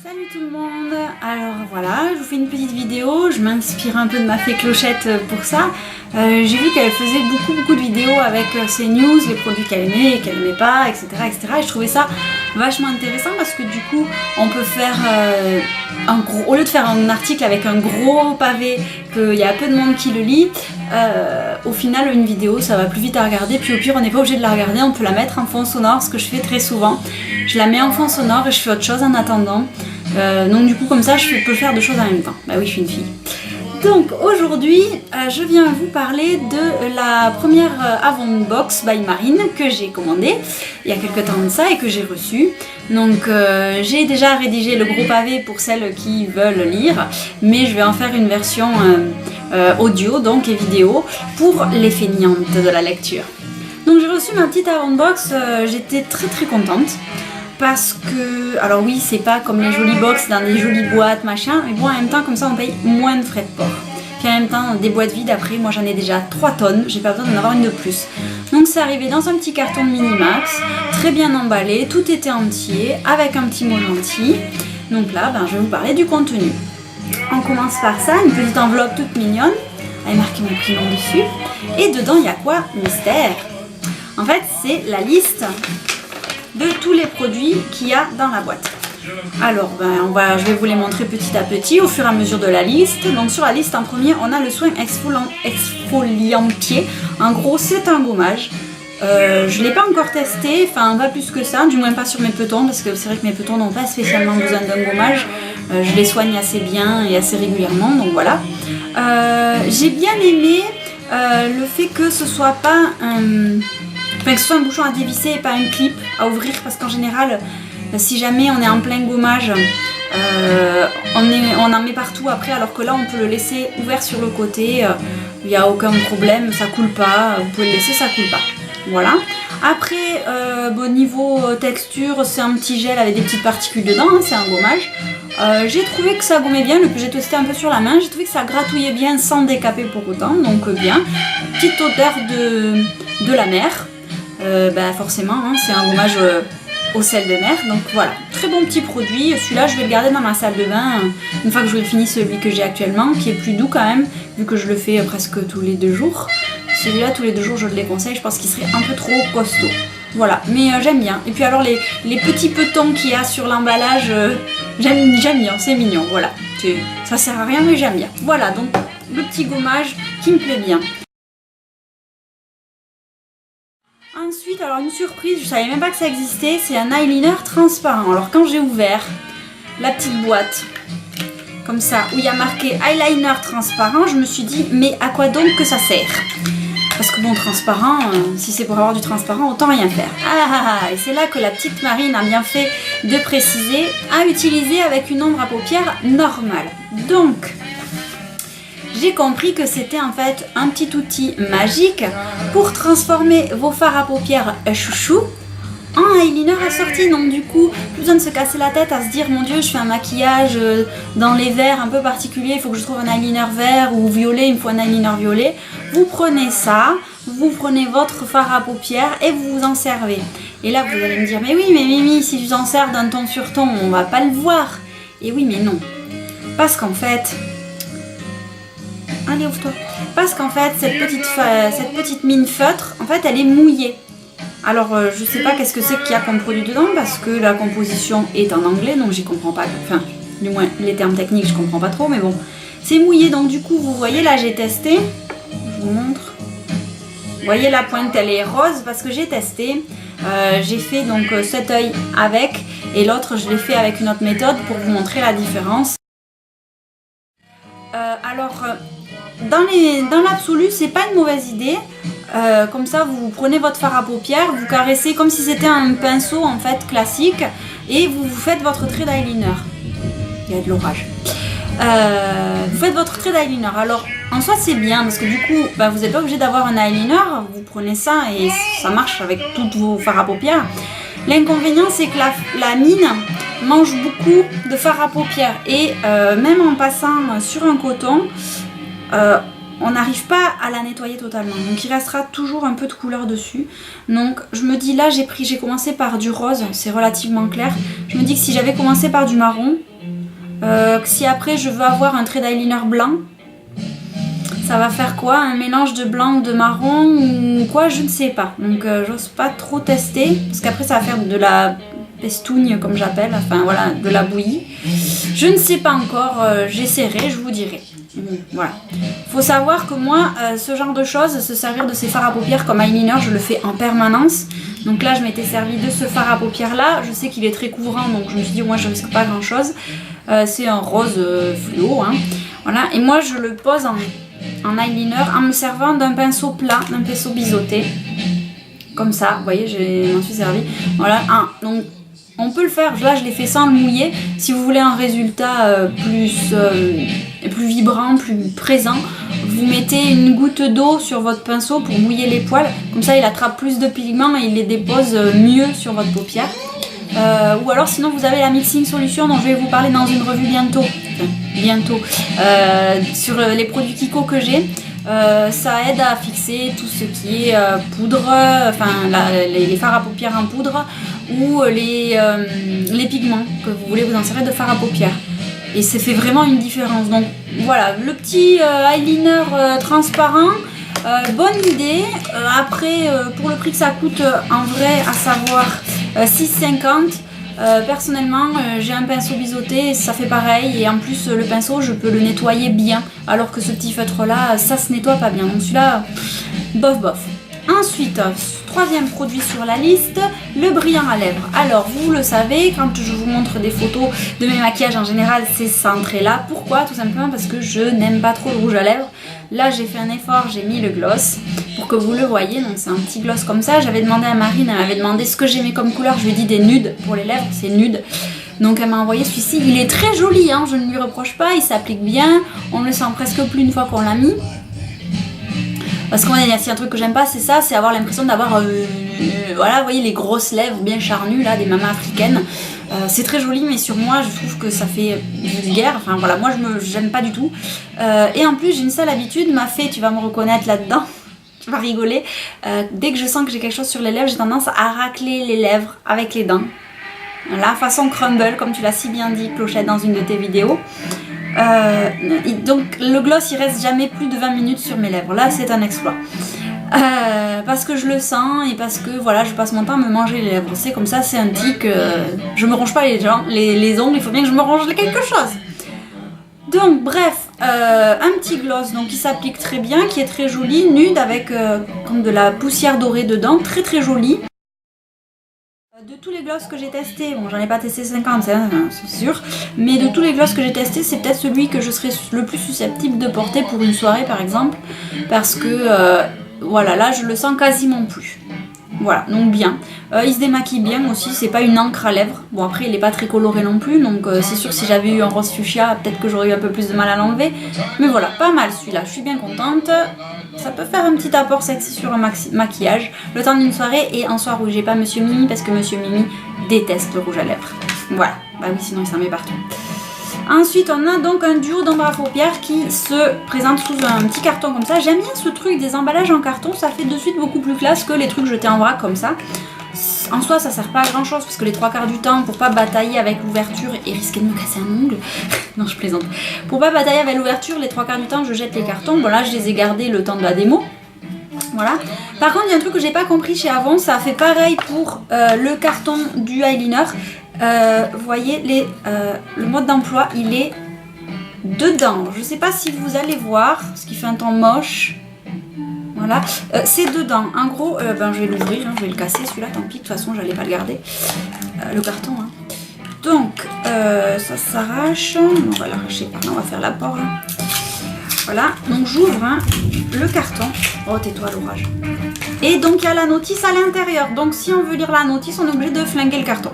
Salut tout le monde. Alors voilà, je vous fais une petite vidéo, je m'inspire un peu de ma fée Clochette pour ça. J'ai vu qu'elle faisait beaucoup de vidéos avec ses news, les produits qu'elle aimait et qu'elle n'aimait pas, etc., etc. Et je trouvais ça vachement intéressant parce que du coup, on peut faire au lieu de faire un article avec un gros pavé, qu'il y a peu de monde qui le lit, au final une vidéo ça va plus vite à regarder, puis au pire on n'est pas obligé de la regarder, on peut la mettre en fond sonore, ce que je fais très souvent. Je la mets en fond sonore et je fais autre chose en attendant. Donc du coup comme ça je peux faire deux choses en même temps. Bah oui, je suis une fille. Donc aujourd'hui je viens vous parler de la première Avon Box by Marine que j'ai commandée il y a quelques temps de ça et que j'ai reçue. Donc j'ai déjà rédigé le gros pavé pour celles qui veulent lire, mais je vais en faire une version audio donc et vidéo pour les feignantes de la lecture. Donc j'ai reçu ma petite Avon Box, j'étais très contente. Parce que, alors oui, c'est pas comme les jolies box dans des jolies boîtes, machin, mais bon, en même temps, comme ça, on paye moins de frais de port. Puis en même temps, des boîtes vides, après, moi j'en ai déjà 3 tonnes, j'ai pas besoin d'en avoir une de plus. Donc c'est arrivé dans un petit carton Minimax, très bien emballé, tout était entier, avec un petit mot gentil. Donc là, je vais vous parler du contenu. On commence par ça, une petite enveloppe toute mignonne, avec marqué mon prénom dessus. Et dedans, il y a quoi? Mystère. En fait, c'est la liste de tous les produits qu'il y a dans la boîte. Alors je vais vous les montrer petit à petit au fur et à mesure de la liste. Donc sur la liste en premier on a le soin exfoliant-pied. En gros c'est un gommage. Je ne l'ai pas encore testé, enfin pas plus que ça, du moins pas sur mes petons, parce que c'est vrai que mes petons n'ont pas spécialement besoin d'un gommage. Je les soigne assez bien et assez régulièrement, donc voilà. J'ai bien aimé le fait que ce soit pas que ce soit un bouchon à dévisser et pas un clip à ouvrir, parce qu'en général si jamais on est en plein gommage on en met partout après, alors que là on peut le laisser ouvert sur le côté, il n'y a aucun problème, ça coule pas, vous pouvez le laisser, ça coule pas. Voilà. Après niveau texture, c'est un petit gel avec des petites particules dedans, hein, c'est un gommage. J'ai trouvé que ça gommait bien, j'ai testé un peu sur la main, j'ai trouvé que ça gratouillait bien sans décaper pour autant, donc bien. Petite odeur de la mer. Forcément hein, c'est un gommage au sel de mer, donc voilà, très bon petit produit. Celui-là je vais le garder dans ma salle de bain une fois que j'aurai fini celui que j'ai actuellement, qui est plus doux quand même vu que je le fais presque tous les 2 jours. Celui-là tous les 2 jours je le déconseille, je pense qu'il serait un peu trop costaud. Voilà, mais j'aime bien. Et puis alors les petits petons qu'il y a sur l'emballage, j'aime bien, c'est mignon, voilà. Ça sert à rien mais j'aime bien. Voilà, donc le petit gommage qui me plaît bien. Ensuite, alors une surprise, je savais même pas que ça existait, c'est un eyeliner transparent. Alors quand j'ai ouvert la petite boîte, comme ça, où il y a marqué eyeliner transparent, je me suis dit, mais à quoi donc que ça sert? Parce que bon, transparent, si c'est pour avoir du transparent, autant rien faire. Et c'est là que la petite Marine a bien fait de préciser, à utiliser avec une ombre à paupières normale. Donc j'ai compris que c'était en fait un petit outil magique pour transformer vos fards à paupières chouchou en eyeliner assorti. Donc du coup, plus besoin de se casser la tête à se dire mon dieu, je fais un maquillage dans les verts un peu particuliers, il faut que je trouve un eyeliner vert ou violet, il me faut un eyeliner violet. Vous prenez ça, vous prenez votre fard à paupières et vous vous en servez. Et là vous allez me dire mais oui mais Mimi, si tu t'en sers d'un ton sur ton, on va pas le voir. Et oui mais non, parce qu'en fait... Allez, ouvre-toi. Parce qu'en fait, cette petite mine feutre, en fait, elle est mouillée. Alors, je sais pas qu'est-ce que c'est qu'il y a comme produit dedans, parce que la composition est en anglais, donc j'y comprends pas. Enfin, du moins, les termes techniques, je comprends pas trop, mais bon. C'est mouillé, donc du coup, vous voyez, là, j'ai testé. Je vous montre. Vous voyez, la pointe, elle est rose, parce que j'ai testé. J'ai fait donc cet œil avec, et l'autre, je l'ai fait avec une autre méthode pour vous montrer la différence. Dans l'absolu, c'est pas une mauvaise idée. Comme ça, vous prenez votre fard à paupières, vous caressez comme si c'était un pinceau en fait classique, et vous faites votre trait d'eyeliner. Il y a de l'orage. Vous faites votre trait d'eyeliner. Alors, en soi, c'est bien parce que du coup, vous n'êtes pas obligé d'avoir un eyeliner. Vous prenez ça et ça marche avec tous vos fards à paupières. L'inconvénient, c'est que la mine mange beaucoup de fard à paupières et même en passant sur un coton, on n'arrive pas à la nettoyer totalement, donc il restera toujours un peu de couleur dessus. Donc je me dis là, j'ai commencé par du rose, c'est relativement clair. Je me dis que si j'avais commencé par du marron, Si après je veux avoir un trait d'eyeliner blanc, ça va faire quoi? Un mélange de blanc ou de marron ou quoi? Je ne sais pas. Donc j'ose pas trop tester parce qu'après ça va faire de la pestougne comme j'appelle, enfin voilà, de la bouillie. Je ne sais pas encore, j'essaierai, je vous dirai. Voilà. Faut savoir que moi, ce genre de choses, se servir de ces fards à paupières comme eyeliner, je le fais en permanence. Donc là, je m'étais servi de ce fard à paupières là. Je sais qu'il est très couvrant, donc je me suis dit, moi, je risque pas grand chose. C'est un rose fluo, hein. Voilà. Et moi, je le pose en eyeliner en me servant d'un pinceau plat, d'un pinceau biseauté. Comme ça, vous voyez, je m'en suis servi. Voilà. Donc, on peut le faire, là je l'ai fait sans le mouiller. Si vous voulez un résultat plus vibrant, plus présent, vous mettez une goutte d'eau sur votre pinceau pour mouiller les poils. Comme ça il attrape plus de pigments et il les dépose mieux sur votre paupière. Ou alors sinon vous avez la mixing solution dont je vais vous parler dans une revue bientôt. Sur les produits Kiko que j'ai. Ça aide à fixer tout ce qui est poudre, enfin les fards à paupières en poudre ou les pigments que vous voulez vous insérer de fard à paupières. Et ça fait vraiment une différence. Donc voilà, le petit eyeliner transparent, bonne idée. Après, pour le prix que ça coûte en vrai, à savoir 6,50 €, personnellement j'ai un pinceau biseauté et ça fait pareil, et en plus le pinceau je peux le nettoyer bien, alors que ce petit feutre là ça se nettoie pas bien, donc celui-là bof bof. Ensuite, troisième produit sur la liste, le brillant à lèvres. Alors vous le savez, quand je vous montre des photos de mes maquillages en général, c'est centré là. Pourquoi? Tout simplement parce que je n'aime pas trop le rouge à lèvres. Là j'ai fait un effort, j'ai mis le gloss pour que vous le voyez, donc c'est un petit gloss comme ça. J'avais demandé à Marine, elle m'avait demandé ce que j'aimais comme couleur, je lui ai dit des nudes pour les lèvres, c'est nude. Donc elle m'a envoyé celui-ci, il est très joli, hein, je ne lui reproche pas, il s'applique bien, on ne le sent presque plus une fois qu'on l'a mis. Parce qu'il y a un truc que j'aime pas, c'est ça, c'est avoir l'impression d'avoir, voilà, vous voyez les grosses lèvres bien charnues là, des mamas africaines. C'est très joli, mais sur moi, je trouve que ça fait vulgaire. Enfin voilà, moi j'aime pas du tout. Et en plus, j'ai une sale habitude, m'a fait, tu vas me reconnaître là-dedans, tu vas rigoler. Dès que je sens que j'ai quelque chose sur les lèvres, j'ai tendance à racler les lèvres avec les dents. Voilà, façon crumble, comme tu l'as si bien dit, Clochette, dans une de tes vidéos. Donc le gloss il reste jamais plus de 20 minutes sur mes lèvres, là c'est un exploit, parce que je le sens et parce que voilà, je passe mon temps à me manger les lèvres, c'est comme ça, c'est un tic, je me ronge pas les ongles, il faut bien que je me ronge quelque chose. Donc bref, un petit gloss donc qui s'applique très bien, qui est très joli, nude, avec comme de la poussière dorée dedans, très très joli. De tous les gloss que j'ai testés, bon j'en ai pas testé 50, hein, c'est sûr, mais de tous les gloss que j'ai testés, c'est peut-être celui que je serais le plus susceptible de porter pour une soirée par exemple, parce que voilà, là je le sens quasiment plus. Voilà, donc bien. Il se démaquille bien aussi, c'est pas une encre à lèvres. Bon après il est pas très coloré non plus, donc c'est sûr que si j'avais eu un rose fuchsia, peut-être que j'aurais eu un peu plus de mal à l'enlever. Mais voilà, pas mal celui-là, je suis bien contente. Ça peut faire un petit apport sexy sur un maquillage, le temps d'une soirée et un soir où j'ai pas Monsieur Mimi, parce que Monsieur Mimi déteste le rouge à lèvres. Voilà, bah oui sinon il s'en met partout. Ensuite on a donc un duo d'ombre à paupières qui se présente sous un petit carton comme ça. J'aime bien ce truc des emballages en carton, ça fait de suite beaucoup plus classe que les trucs jetés en vrac comme ça. En soi ça sert pas à grand chose parce que les 3/4 du temps, pour pas batailler avec l'ouverture et risquer de me casser un ongle, non je plaisante, pour pas batailler avec l'ouverture, les 3/4 du temps je jette les cartons. Bon là je les ai gardés le temps de la démo. Voilà. Par contre il y a un truc que j'ai pas compris chez Avon, ça a fait pareil pour le carton du eyeliner. Vous voyez le mode d'emploi il est dedans, je sais pas si vous allez voir, ce qui fait un temps moche. Voilà, c'est dedans. En gros, je vais l'ouvrir, hein, je vais le casser celui-là, tant pis, de toute façon j'allais pas le garder, le carton. Hein. Donc, ça s'arrache, on va l'arracher par là, on va faire l'apport. Hein. Voilà, donc j'ouvre hein, le carton. Oh, tais-toi l'orage. Et donc il y a la notice à l'intérieur. Donc si on veut lire la notice, on est obligé de flinguer le carton.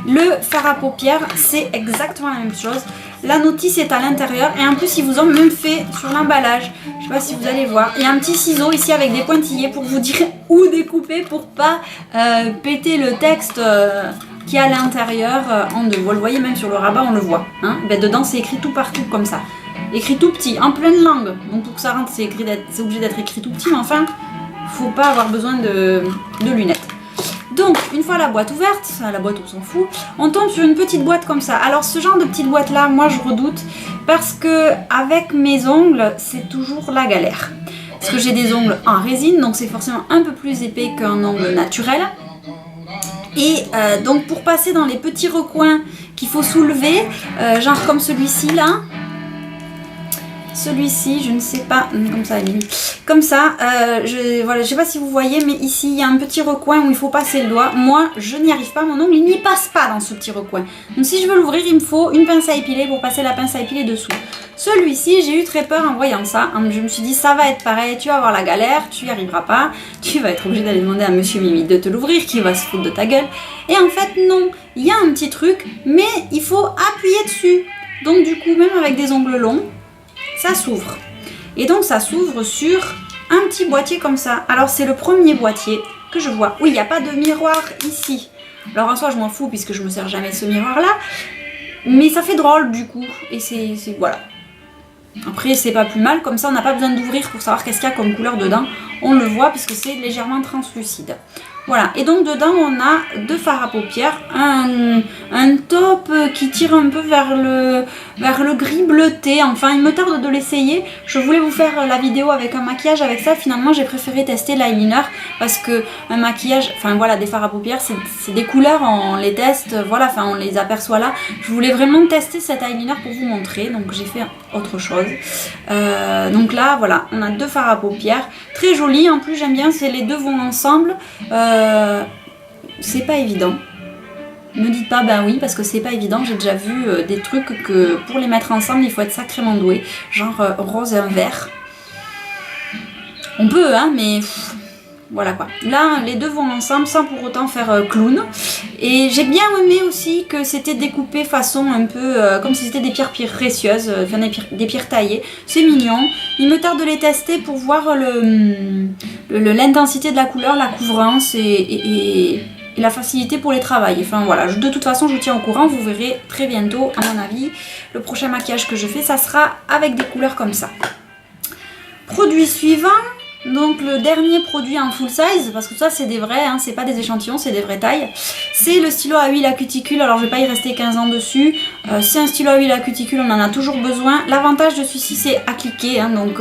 Le fard à paupières, c'est exactement la même chose. La notice est à l'intérieur et en plus ils vous ont même fait sur l'emballage, je sais pas si vous allez voir, il y a un petit ciseau ici avec des pointillés pour vous dire où découper pour pas péter le texte qui est à l'intérieur en deux. Vous le voyez même sur le rabat, on le voit. Hein, ben, dedans c'est écrit tout partout comme ça. Écrit tout petit, en pleine langue. Donc pour que ça rentre, c'est obligé d'être écrit tout petit, mais enfin, faut pas avoir besoin de lunettes. Donc une fois la boîte ouverte, la boîte on s'en fout, on tombe sur une petite boîte comme ça. Alors ce genre de petite boîte là, moi je redoute parce que avec mes ongles c'est toujours la galère. Parce que j'ai des ongles en résine, donc c'est forcément un peu plus épais qu'un ongle naturel. Et donc pour passer dans les petits recoins qu'il faut soulever, genre comme celui-ci là, celui-ci, je ne sais pas, comme ça, comme ça, voilà, je sais pas si vous voyez, mais ici il y a un petit recoin où il faut passer le doigt. Moi, je n'y arrive pas, mon ongle il n'y passe pas dans ce petit recoin. Donc si je veux l'ouvrir, il me faut une pince à épiler pour passer la pince à épiler dessous. Celui-ci, j'ai eu très peur en voyant ça. Je me suis dit, ça va être pareil, tu vas avoir la galère, tu n'y arriveras pas, tu vas être obligé d'aller demander à Monsieur Mimi de te l'ouvrir, qui va se foutre de ta gueule. Et en fait, non, il y a un petit truc, mais il faut appuyer dessus. Donc du coup, même avec des ongles longs, ça s'ouvre. Et donc ça s'ouvre sur un petit boîtier comme ça. Alors c'est le premier boîtier que je vois. Oui, il n'y a pas de miroir ici. Alors en soi je m'en fous puisque je me sers jamais de ce miroir là. Mais ça fait drôle du coup. Et c'est voilà. Après c'est pas plus mal. Comme ça on n'a pas besoin d'ouvrir pour savoir qu'est-ce qu'il y a comme couleur dedans. On le voit puisque c'est légèrement translucide. Voilà, et donc dedans on a deux fards à paupières, un taupe qui tire un peu vers le gris bleuté, enfin il me tarde de l'essayer. Je voulais vous faire la vidéo avec un maquillage avec ça, finalement j'ai préféré tester l'eyeliner parce que un maquillage, enfin voilà, des fards à paupières c'est des couleurs, on les teste, voilà, enfin on les aperçoit là. Je voulais vraiment tester cet eyeliner pour vous montrer, donc j'ai fait autre chose. Donc là voilà, on a deux fards à paupières, très jolis, en plus j'aime bien, c'est les deux vont ensemble. C'est pas évident. Ne dites pas ben oui parce que c'est pas évident. J'ai déjà vu des trucs que pour les mettre ensemble il faut être sacrément doué. Genre rose et un vert. On peut hein mais voilà quoi. Là les deux vont ensemble sans pour autant faire clown. Et j'ai bien aimé aussi que c'était découpé façon un peu comme si c'était des pierres précieuses, enfin des pierres taillées. C'est mignon. Il me tarde de les tester pour voir l'intensité de la couleur, la couvrance et la facilité pour les travailler. Enfin voilà, de toute façon je vous tiens au courant, vous verrez très bientôt à mon avis. Le prochain maquillage que je fais, ça sera avec des couleurs comme ça. Produit suivant. Donc le dernier produit en full size, parce que ça c'est des vrais, hein, c'est pas des échantillons, c'est des vraies tailles. C'est le stylo à huile à cuticule, alors je vais pas y rester 15 ans dessus. C'est un stylo à huile à cuticule, on en a toujours besoin. L'avantage de celui-ci c'est à cliquer, hein, donc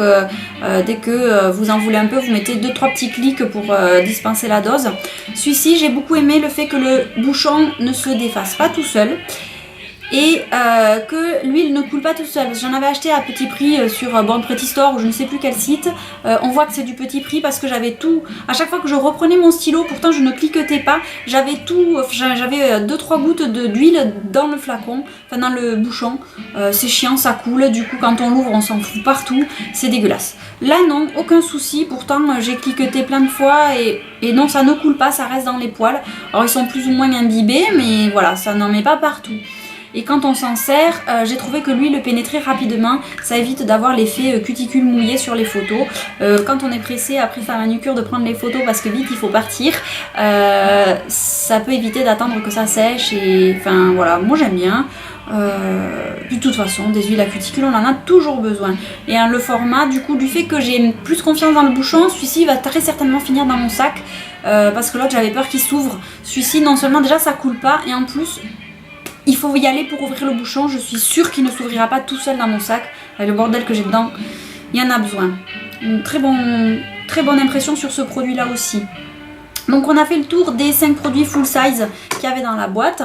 dès que vous en voulez un peu, vous mettez 2-3 petits clics pour dispenser la dose. Celui-ci j'ai beaucoup aimé le fait que le bouchon ne se défasse pas tout seul. Et que l'huile ne coule pas tout seul. J'en avais acheté à petit prix sur Bon Pretty Store ou je ne sais plus quel site. On voit que c'est du petit prix parce que j'avais tout. À chaque fois que je reprenais mon stylo, pourtant je ne cliquetais pas. J'avais tout. J'avais 2-3 gouttes d'huile dans le flacon, enfin dans le bouchon. C'est chiant, ça coule. Du coup, quand on l'ouvre, on s'en fout partout. C'est dégueulasse. Là, non, aucun souci. Pourtant, j'ai cliqueté plein de fois et non, ça ne coule pas. Ça reste dans les poils. Alors, ils sont plus ou moins imbibés, mais voilà, ça n'en met pas partout. Et quand on s'en sert, j'ai trouvé que l'huile pénétrait rapidement, ça évite d'avoir l'effet cuticule mouillé sur les photos. Quand on est pressé après sa manucure de prendre les photos parce que vite il faut partir, ça peut éviter d'attendre que ça sèche et enfin voilà, moi j'aime bien. De toute façon, des huiles à cuticule on en a toujours besoin. Et le format, du coup, du fait que j'ai plus confiance dans le bouchon, celui-ci va très certainement finir dans mon sac parce que l'autre j'avais peur qu'il s'ouvre. Celui-ci non seulement déjà ça coule pas et en plus il faut y aller pour ouvrir le bouchon, je suis sûre qu'il ne s'ouvrira pas tout seul dans mon sac. Avec le bordel que j'ai dedans, il y en a besoin. Une très bonne impression sur ce produit là aussi. Donc on a fait le tour des 5 produits full size qu'il y avait dans la boîte.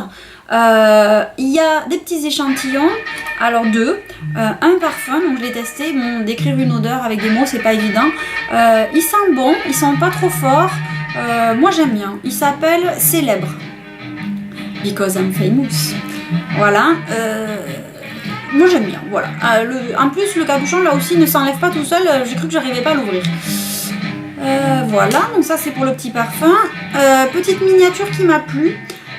Il y a des petits échantillons, alors 2, un parfum, donc je l'ai testé, bon, décrire une odeur avec des mots c'est pas évident. Ils sentent bon, ils sont pas trop forts, moi j'aime bien, il s'appelle Célèbre. Because I'm famous. Voilà. Moi j'aime bien. Voilà. En plus le capuchon là aussi ne s'enlève pas tout seul. J'ai cru que j'arrivais pas à l'ouvrir. Voilà. Donc ça c'est pour le petit parfum. Petite miniature qui m'a plu.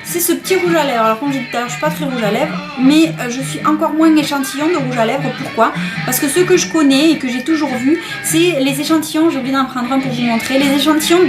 C'est ce petit rouge à lèvres. Alors comme j'ai dit tout à l'heure, je suis pas très rouge à lèvres, mais je suis encore moins échantillon de rouge à lèvres. Pourquoi? Parce que ceux que je connais et que j'ai toujours vu, c'est les échantillons, j'ai oublié d'en prendre un pour vous montrer, les échantillons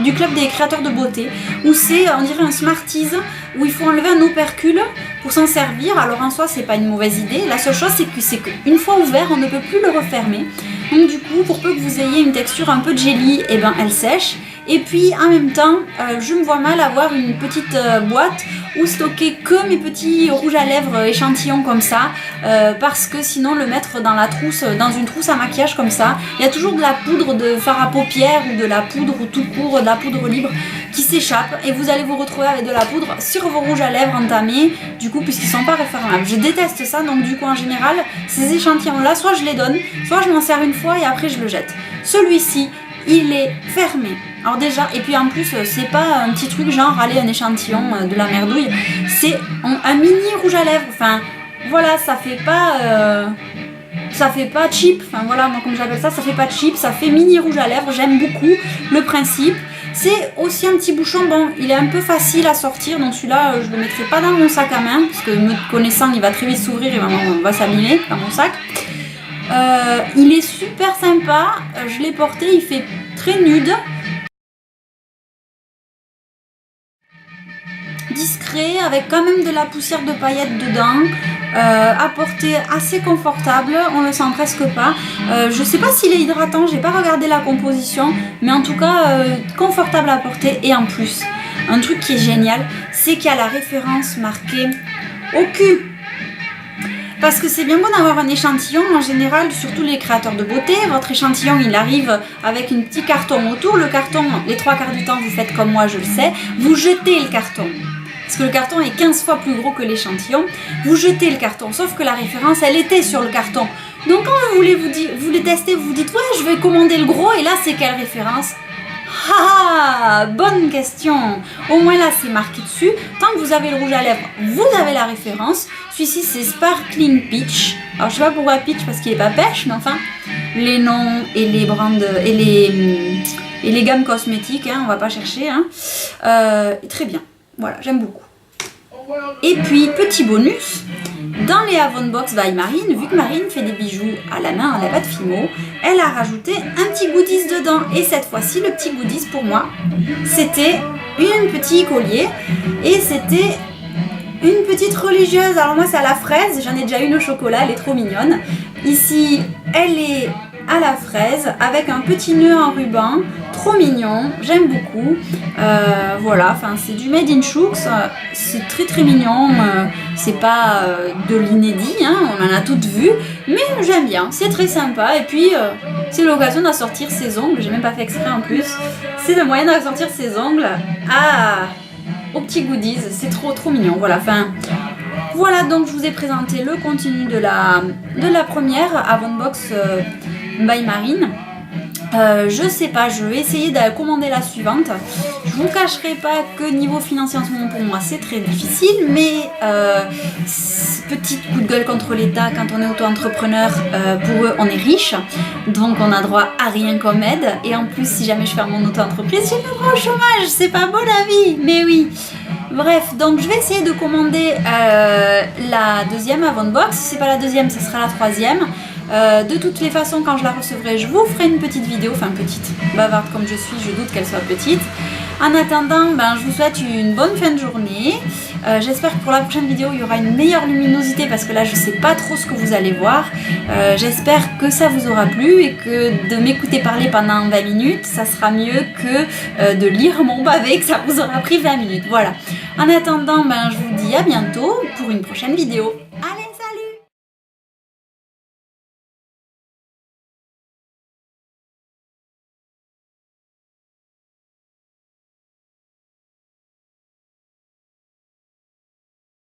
du club des créateurs de beauté, où c'est, on dirait un Smarties, où il faut enlever un opercule pour s'en servir. Alors en soi, c'est pas une mauvaise idée. La seule chose, c'est qu'une fois ouvert, on ne peut plus le refermer. Donc du coup, pour peu que vous ayez une texture un peu jelly, et ben elle sèche. Et puis en même temps, je me vois mal avoir une petite boîte où stocker que mes petits rouges à lèvres échantillons comme ça, parce que sinon le mettre dans la trousse, dans une trousse à maquillage comme ça, il y a toujours de la poudre de fard à paupières ou de la poudre ou tout court, de la poudre libre qui s'échappe et vous allez vous retrouver avec de la poudre sur vos rouges à lèvres entamés, du coup puisqu'ils sont pas refermables. Je déteste ça, donc du coup en général ces échantillons là, soit je les donne, soit je m'en sers une fois et après je le jette. Celui-ci, il est fermé. Alors déjà, et puis en plus, c'est pas un petit truc genre aller un échantillon de la merdouille, c'est un mini rouge à lèvres. Enfin, voilà, ça fait pas cheap. Enfin voilà, moi comme j'appelle ça, ça fait pas cheap, ça fait mini rouge à lèvres. J'aime beaucoup le principe. C'est aussi un petit bouchon, bon, il est un peu facile à sortir, donc celui-là, je le mettrai pas dans mon sac à main, parce que me connaissant, il va très vite s'ouvrir et on va s'abîmer dans mon sac. Il est super sympa, je l'ai porté, il fait très nude, discret, avec quand même de la poussière de paillettes dedans, à porter assez confortable, on le sent presque pas. Je sais pas s'il est hydratant, j'ai pas regardé la composition, mais en tout cas confortable à porter. Et en plus, un truc qui est génial, c'est qu'il y a la référence marquée au cul. Parce que c'est bien beau d'avoir un échantillon, en général, surtout les créateurs de beauté, votre échantillon il arrive avec un petit carton autour. Le carton, les 3/4 du temps, vous faites comme moi, je le sais, vous jetez le carton. Parce que le carton est 15 fois plus gros que l'échantillon, vous jetez le carton, sauf que la référence, elle était sur le carton. Donc quand vous voulez vous les tester, vous vous dites, ouais, je vais commander le gros, et là, c'est quelle référence? Ah, bonne question. Au moins là, c'est marqué dessus. Tant que vous avez le rouge à lèvres, vous avez la référence. Celui-ci, c'est Sparkling Peach. Alors, je sais pas pourquoi Peach, parce qu'il est pas pêche, mais enfin, les noms et les brands et les gammes cosmétiques, hein, on va pas chercher. Hein. Très bien. Voilà, j'aime beaucoup. Et puis, petit bonus, dans les Avon Box by Marine, vu que Marine fait des bijoux à la main, à la pâte Fimo, elle a rajouté un petit goodies dedans. Et cette fois-ci, le petit goodies pour moi, c'était un petit collier et c'était une petite religieuse. Alors moi, c'est à la fraise, j'en ai déjà une au chocolat, elle est trop mignonne. Ici, elle est à la fraise avec un petit nœud en ruban, trop mignon, j'aime beaucoup. Voilà, enfin c'est du made in Chooks, c'est très très mignon, c'est pas de l'inédit, hein, on en a toutes vu, mais j'aime bien, c'est très sympa. Et puis c'est l'occasion d'assortir ses ongles, j'ai même pas fait exprès en plus, c'est le moyen d'assortir ses ongles aux petits goodies, c'est trop trop mignon. Voilà, enfin voilà, donc je vous ai présenté le contenu de la première Avon Box by Marine. Je sais pas, je vais essayer de commander la suivante. Je vous cacherai pas que niveau financier en ce moment pour moi c'est très difficile, mais petit coup de gueule contre l'État quand on est auto-entrepreneur, pour eux on est riche, donc on a droit à rien comme aide, et en plus si jamais je ferme mon auto-entreprise j'ai le droit au chômage, c'est pas beau la vie, mais oui. Bref, donc je vais essayer de commander la deuxième Avon Box. Si c'est pas la deuxième, ce sera la troisième. De toutes les façons, quand je la recevrai, je vous ferai une petite vidéo, enfin petite, bavarde comme je suis, je doute qu'elle soit petite. En attendant, je vous souhaite une bonne fin de journée. J'espère que pour la prochaine vidéo, il y aura une meilleure luminosité parce que là, je sais pas trop ce que vous allez voir. J'espère que ça vous aura plu et que de m'écouter parler pendant 20 minutes, ça sera mieux que de lire mon pavé, que ça vous aura pris 20 minutes. Voilà. En attendant, je vous dis à bientôt pour une prochaine vidéo.